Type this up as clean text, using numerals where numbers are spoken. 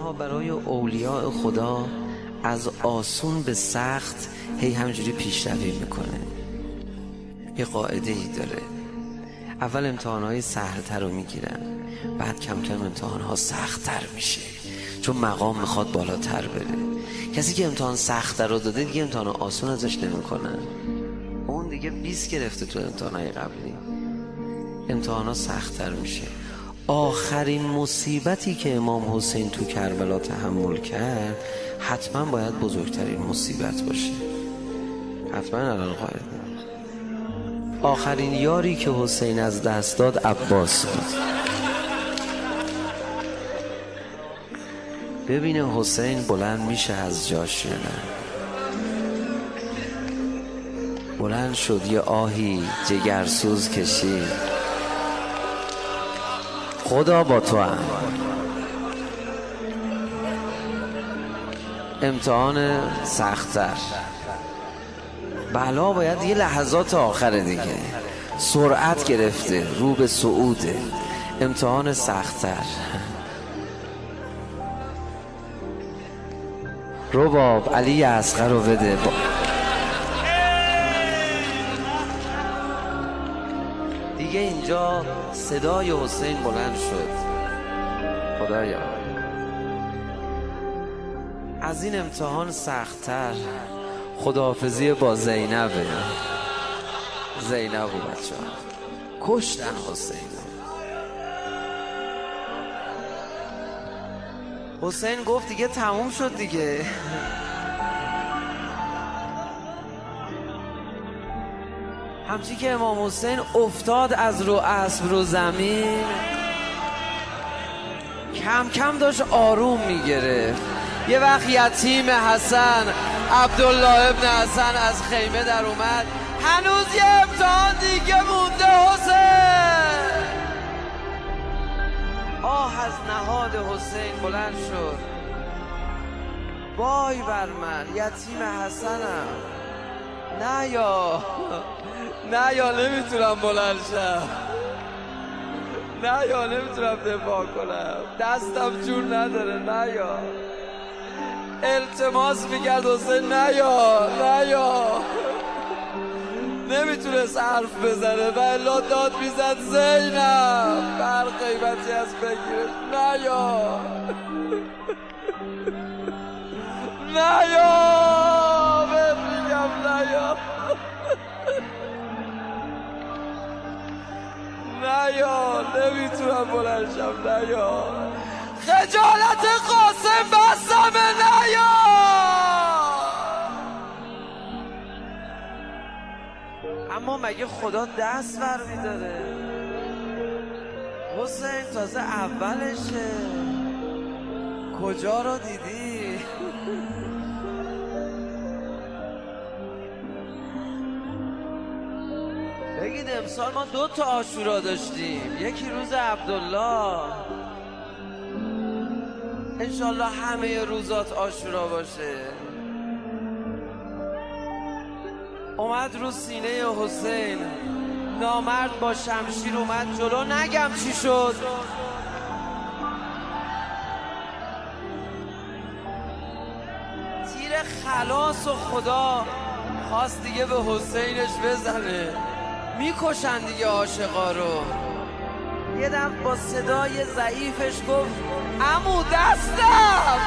ها برای اولیاء خدا از آسون به سخت هی همجوری پیشروی میکنه. یه قاعده ای داره، اول امتحانهای سهل‌تر رو میگیرن، بعد کم کم امتحانها سخت‌تر میشه، چون مقام میخواد بالاتر بره. کسی که امتحان سخت‌تر رو داده دیگه امتحان آسون ازش نمیکنن، اون دیگه 20 گرفته تو امتحانهای قبلی، امتحانها سخت‌تر میشه. آخرین مصیبتی که امام حسین تو کربلا تحمل کرد حتما باید بزرگترین مصیبت باشه، حتما الان قاعده. آخرین یاری که حسین از دست داد عباس بود. ببینه حسین بلند میشه از جاش یا نه. بلند شد، یه آهی جگرسوز کشید، خدا با تو هم. امتحان سخت‌تر، بلا باید یه لحظات آخره دیگه، سرعت گرفته، رو به صعوده، امتحان سخت‌تر. رباب علی اصغر رو بده. دیگه اینجا صدای حسین بلند شد، خدایا از این امتحان سخت‌تر خداحافظی با زینبه. زینب و بچه ها کشتن حسین. حسین گفت دیگه تموم شد دیگه. همچی که امام حسین افتاد از رو اسب رو زمین، کم کم داشت آروم میگرفت. یه وقت یتیم حسن، عبدالله ابن حسن از خیمه در اومد، هنوز یه امتحان دیگه مونده حسین. آه از نهاد حسین بلند شد، وای بر من یتیم حسنم، نه یا نمیتونم بلند شم، نه یا نمیتونم دفاع کنم، دستم جور نداره، نه یا التماس میکرد حسین، نه یا نمیتونست حرف بزنه و الا داد میزد زینب بر قیمتی از بگیرش، نه یا بمیگم، نه یا نمیتونم بلند شم، نه یا خجالت قاسم بستمه، نه یا اما مگه خدا دست بر میداره؟ حسین تازه اولشه، کجا رو دیدی؟ بگید امسال ما 2 تا عاشورا داشتیم، یکی روز عبدالله، انشالله همه روزات عاشورا باشه. اومد رو سینه حسین، نامرد با شمشیر اومد جلو، نگم چی شد، تیر خلاص و خدا خواست دیگه به حسینش بزنه، میکشن دیگه عاشقا رو. یه دم با صدای ضعیفش گفت عمو دستم.